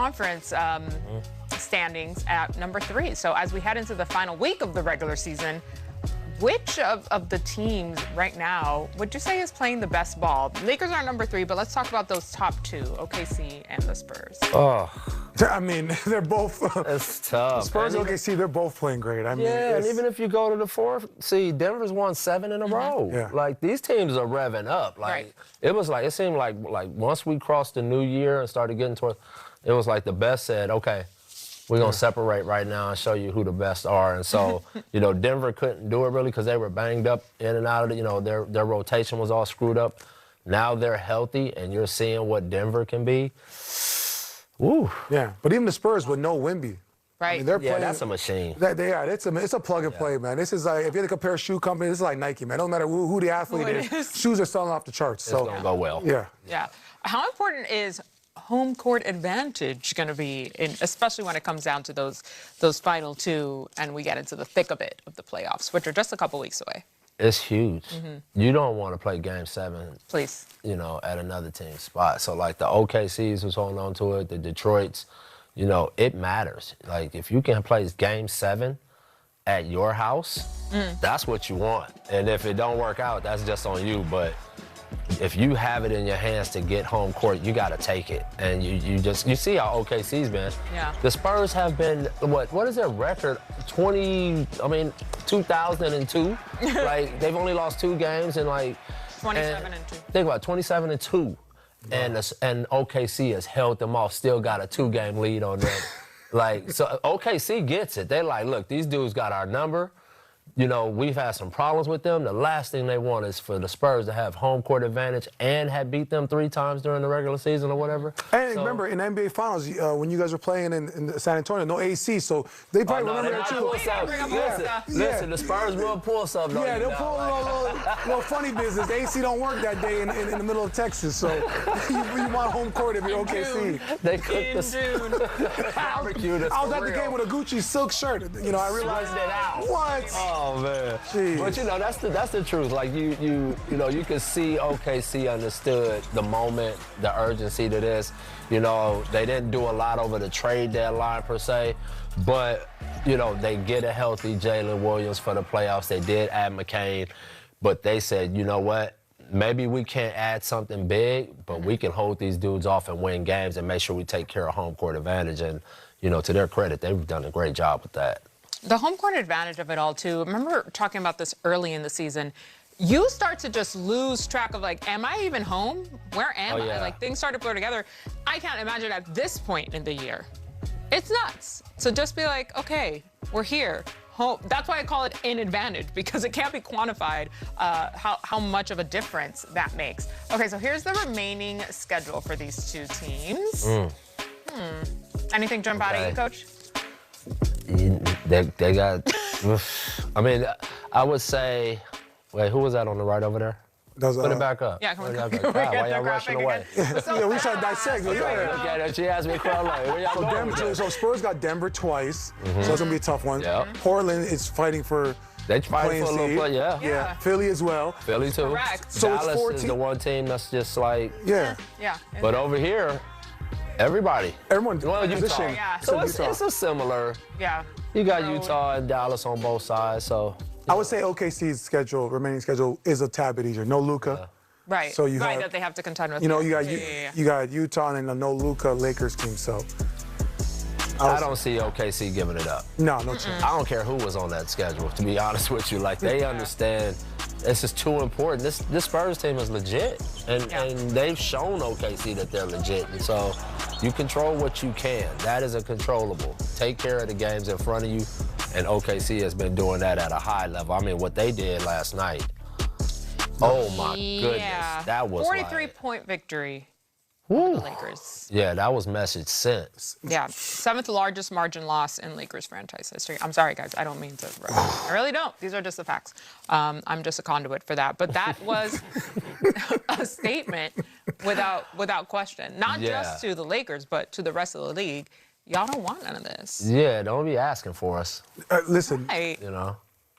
conference standings at number 3. So as we head into the final week of the regular season, which of the teams right now would you say is playing the best ball? Lakers are number 3, but let's talk about those top 2, OKC and the Spurs. Oh, I mean, they're both. it's tough. Spurs and OKC, they're both playing great. I mean, yeah, and even if you go to the 4th seed, Denver's won 7 in a row. Yeah. Like, these teams are revving up. Like, it seemed like once we crossed the new year and started getting toward, it was like the best said, okay, we're going to separate right now and show you who the best are. And so, Denver couldn't do it really because they were banged up in and out of it. Their rotation was all screwed up. Now they're healthy, and you're seeing what Denver can be. Woo. Yeah, but even the Spurs with no Wemby. Right. I mean, they're playing. That's a machine. They are. It's a plug and play, man. This is like, if you had to compare shoe company, this is like Nike, man. It don't matter who the athlete is. Shoes are selling off the charts. It's going to go well. Yeah. Yeah. How important is home court advantage going to be, especially when it comes down to those final 2 and we get into the thick of it of the playoffs, which are just a couple weeks away? It's huge. You don't want to play Game 7, please, at another team's spot. So, like, the OKCs was holding on to it, the Detroits, it matters. Like, if you can play Game 7 at your house, that's what you want. And if it don't work out, that's just on you. But if you have it in your hands to get home court, you got to take it. And you see how OKC's been. Yeah. The Spurs have been, what is their record? 2002. Like, they've only lost 2 games and 27-2. Think about it, 27-2. And OKC has held them off, still got a 2-game lead on them. So OKC gets it. They're like, look, these dudes got our number. We've had some problems with them. The last thing they want is for the Spurs to have home court advantage and have beat them 3 times during the regular season or whatever. And remember, in the NBA Finals, when you guys were playing in San Antonio, no AC, so they probably remember that too. Listen, the Spurs will pull something. Yeah, they'll pull a little funny business. The AC don't work that day in the middle of Texas, so you want home court if you're OKC. They cooked the barbecue. I was at the game with a Gucci silk shirt. I realized that. What? Oh man! Jeez. But that's the truth. Like you can see OKC understood the moment, the urgency to this. They didn't do a lot over the trade deadline per se, but they get a healthy Jalen Williams for the playoffs. They did add McCain, but they said, you know what? Maybe we can't add something big, but we can hold these dudes off and win games and make sure we take care of home court advantage. And to their credit, they've done a great job with that. The home court advantage of it all, too. Remember talking about this early in the season. You start to just lose track of, am I even home? Where am I? Things start to blur together. I can't imagine at this point in the year. It's nuts. So just be like, okay, we're here. Home. That's why I call it an advantage, because it can't be quantified how much of a difference that makes. Okay, so here's the remaining schedule for these 2 teams. Anything jump out at you, Coach? They got, I would say, wait, who was that on the right over there? Put it back up. Yeah, come on. Why y'all rushing away? Yeah, we try to dissect. Okay, she asked me where y'all going? So Spurs got Denver twice, so it's going to be a tough one. Yep. Portland is fighting for They fighting for a little play, yeah. Philly as well. Philly too. Correct. So Dallas it's 14. is the one team that's just like... Yeah. But over here, everybody. Everyone's Utah. Yeah. So it's a similar... Yeah. You got Utah and Dallas on both sides, so... I would say OKC's remaining schedule, is a tad bit easier. No Luka. Right. So you that they have to contend with. You got Utah and a no Luka Lakers team, so... I don't see OKC giving it up. No chance. I don't care who was on that schedule, to be honest with you. They understand this is too important. This Spurs team is legit, and they've shown OKC that they're legit. And so you control what you can. That is a controllable. Take care of the games in front of you, and OKC has been doing that at a high level. I mean, what they did last night, oh my goodness. That was 43-point victory. The Lakers. Yeah, that was message sent. Yeah, 7th largest margin loss in Lakers franchise history. I'm sorry, guys. I don't mean to. I really don't. These are just the facts. I'm just a conduit for that. But that was a statement without question. Not just to the Lakers, but to the rest of the league. Y'all don't want none of this. Yeah, don't be asking for us. Listen, Right.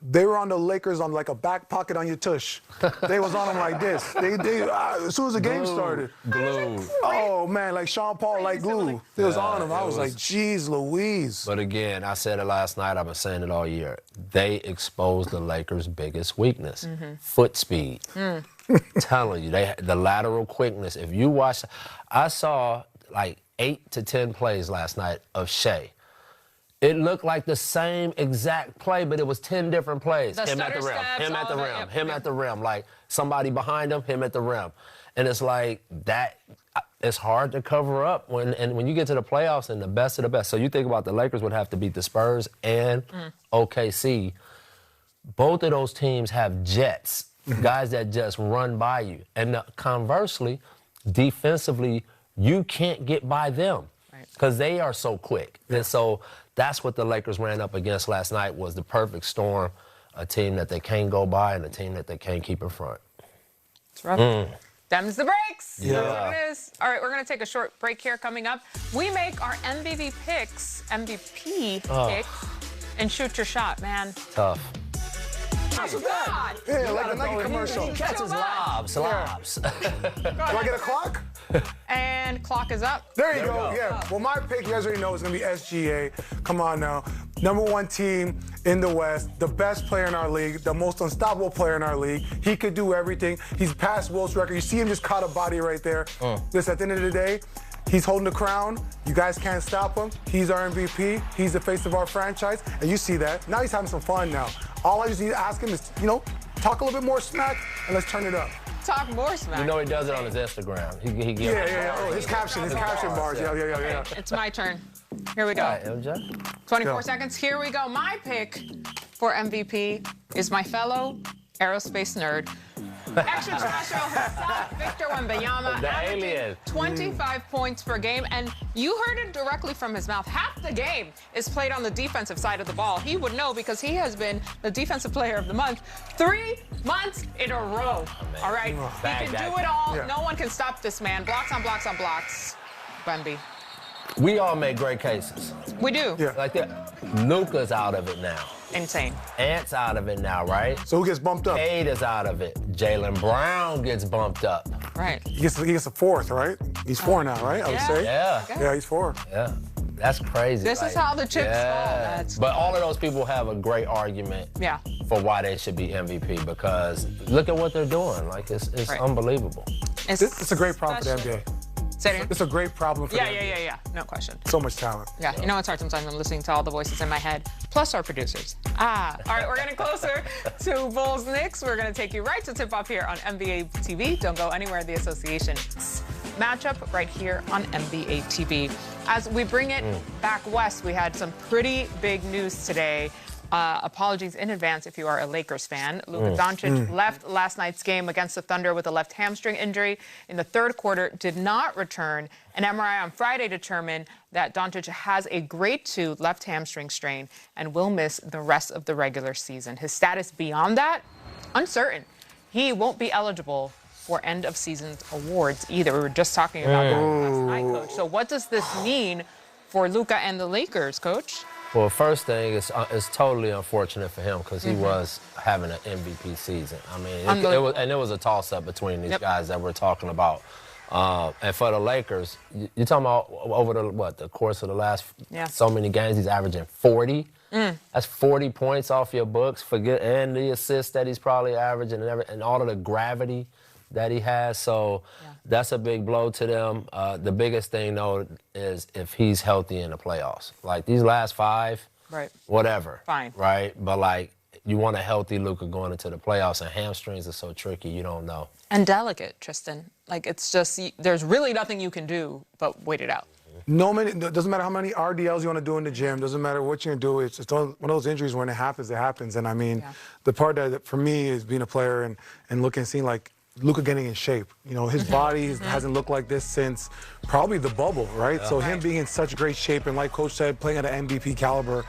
They were on the Lakers on like a back pocket on your tush. They was on them like this. As soon as the game started. Glued. Oh, man, like Sean Paul, like glue. They was on them. I was like, geez Louise. But again, I said it last night. I've been saying it all year. They exposed the Lakers' biggest weakness, foot speed. Telling you, the lateral quickness. If you watch, I saw like 8 to 10 plays last night of Shea. It looked like the same exact play, but it was 10 different plays. Him at the rim, him at the rim, him at the rim. Like somebody behind him at the rim. And it's like that, it's hard to cover up when you get to the playoffs and the best of the best. So you think about the Lakers would have to beat the Spurs and OKC. Both of those teams have jets, guys that just run by you. And conversely, defensively, you can't get by them because they are so quick. And so that's what the Lakers ran up against last night, was the perfect storm, a team that they can't go by and a team that they can't keep in front. It's rough. Them's the breaks. Yeah. That's what it is. All right, we're going to take a short break here. Coming up, we make our MVP picks, picks, and shoot your shot, man. Tough. Oh, God. Yeah, like a Nike commercial. He catches lobs. Do I get a clock? And clock is up. There you go. Yeah. Well, my pick, you guys already know, is going to be SGA. Come on now. #1 team in the West, the best player in our league, the most unstoppable player in our league. He could do everything. He's past Wilt's record. You see him just caught a body right there. Listen, at the end of the day, he's holding the crown. You guys can't stop him. He's our MVP. He's the face of our franchise. And you see that. Now he's having some fun now. All I just need to ask him is, talk a little bit more smack and let's turn it up. Talk more smack. You know he does it on his Instagram. He gives Oh, his caption bars. Yeah. It's my turn. Here we go. All right, MJ. 24 seconds. Here we go. My pick for MVP is my fellow aerospace nerd, extraterrestrial himself, Victor Wembanyama, The averaging alien. 25 points per game. And you heard it directly from his mouth. Half the game is played on the defensive side of the ball. He would know because he has been the defensive player of the month 3 months in a row. All right? He can do it all. Yeah. No one can stop this man. Blocks on blocks on blocks. Wemby. We all make great cases. We do. Yeah. Like that. Luka's out of it now. Insane. Ant's out of it now, right? So who gets bumped up? Cade is out of it. Jaylen Brown gets bumped up. Right. He gets a 4th, right? He's 4 now, right? I would say. Yeah. Yeah, he's 4. Yeah. That's crazy. This is how the chips fall. But all of those people have a great argument for why they should be MVP, because look at what they're doing. Like, it's unbelievable. It's a great problem for the NBA. Say it again. It's a great problem for them. Yeah. No question. So much talent. Yeah, you know it's hard sometimes. I'm listening to all the voices in my head, plus our producers. All right, we're getting closer to Bulls Knicks. We're going to take you right to tip-off here on NBA TV. Don't go anywhere. The association matchup right here on NBA TV. As we bring it back west, we had some pretty big news today. Apologies in advance if you are a Lakers fan. Luka Doncic left last night's game against the Thunder with a left hamstring injury in the third quarter, did not return. An MRI on Friday determined that Doncic has a grade 2 left hamstring strain and will miss the rest of the regular season. His status beyond that, uncertain. He won't be eligible for end-of-season awards either. We were just talking about that last night, Coach. So what does this mean for Luka and the Lakers, Coach? Well, first thing is it's totally unfortunate for him because he was having an MVP season. I mean, it was a toss-up between these guys that we're talking about. And for the Lakers, you're talking about over the course of the last so many games, he's averaging 40. That's 40 points off your books. And the assists that he's probably averaging and all of the gravity that he has. So that's a big blow to them. The biggest thing, though, is if he's healthy in the playoffs. Like, these last 5, whatever. Fine. Right? But, like, you want a healthy Luka going into the playoffs, and hamstrings are so tricky, you don't know. And delicate, Tristan. Like, it's just, there's really nothing you can do but wait it out. Doesn't matter how many RDLs you want to do in the gym. Doesn't matter what you're going to do. It's one of those injuries when it happens, it happens. And, I mean, the part that for me is being a player and looking, seeing, like, Luka getting in shape. You know, his body hasn't looked like this since probably the bubble, right? So him being in such great shape and like Coach said, playing at an MVP caliber.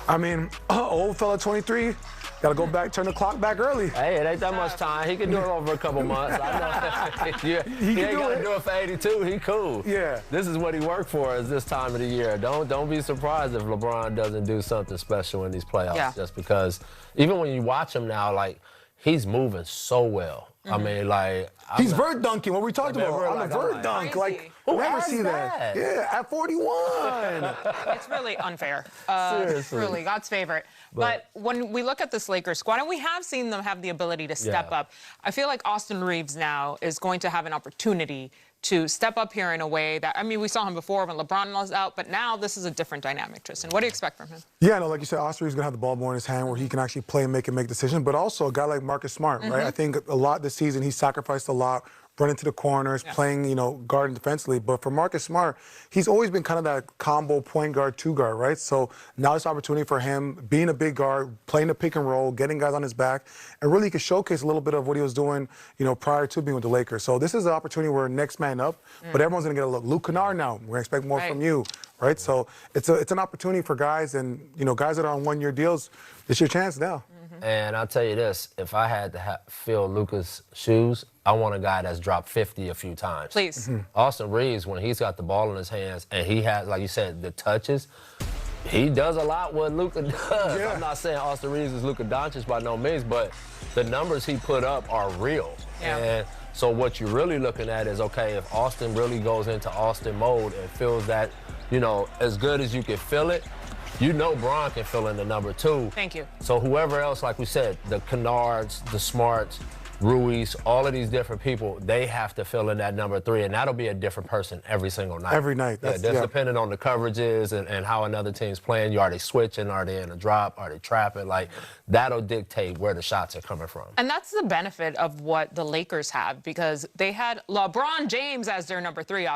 I mean, old fella 23, got to go back, turn the clock back early. Hey, it ain't that much time. He can do it over a couple months. I know. he ain't got to do it for 82. He cool. Yeah. This is what he worked for is this time of the year. Don't be surprised if LeBron doesn't do something special in these playoffs just because even when you watch him now, like, he's moving so well. I mean, like... He's vert dunking, what we talked about. On the vert dunk. Like, who ever see that? Yeah, at 41. It's really unfair. Seriously. Really, God's favorite. But when we look at this Lakers squad, and we have seen them have the ability to step up, I feel like Austin Reeves now is going to have an opportunity to step up here in a way that, I mean, we saw him before when LeBron was out, but now this is a different dynamic, Tristan. What do you expect from him? Yeah, no, like you said, Austin Reeves is going to have the ball more in his hand where he can actually play and make decisions, but also a guy like Marcus Smart, right? I think a lot this season he sacrificed a lot, running to the corners, playing, you know, guarding defensively. But for Marcus Smart, he's always been kind of that combo point guard, two guard, right? So now it's opportunity for him being a big guard, playing the pick and roll, getting guys on his back, and really could showcase a little bit of what he was doing, you know, prior to being with the Lakers. So this is an opportunity where next man up, but everyone's going to get a look. Luke Kennard now, we're going to expect more from you, right? So it's an opportunity for guys, and, you know, guys that are on one-year deals, it's your chance now. And I'll tell you this, if I had to fill Luka's shoes, I want a guy that's dropped 50 a few times. Please. Austin Reeves, when he's got the ball in his hands and he has, like you said, the touches, he does a lot what Luka does. I'm not saying Austin Reeves is Luka Doncic by no means, but the numbers he put up are real. And so what you're really looking at is, okay, if Austin really goes into Austin mode and feels that, you know, as good as you can feel it, you know Bron can fill in the number 2. Thank you. So whoever else, like we said, the Kennards, the Smarts, Ruiz, all of these different people, they have to fill in that number 3, and that'll be a different person every single night. Every night. That's depending on the coverages and how another team's playing. Are they switching? Are they in a drop? Are they trapping? Like, that'll dictate where the shots are coming from. And that's the benefit of what the Lakers have, because they had LeBron James as their number 3 option.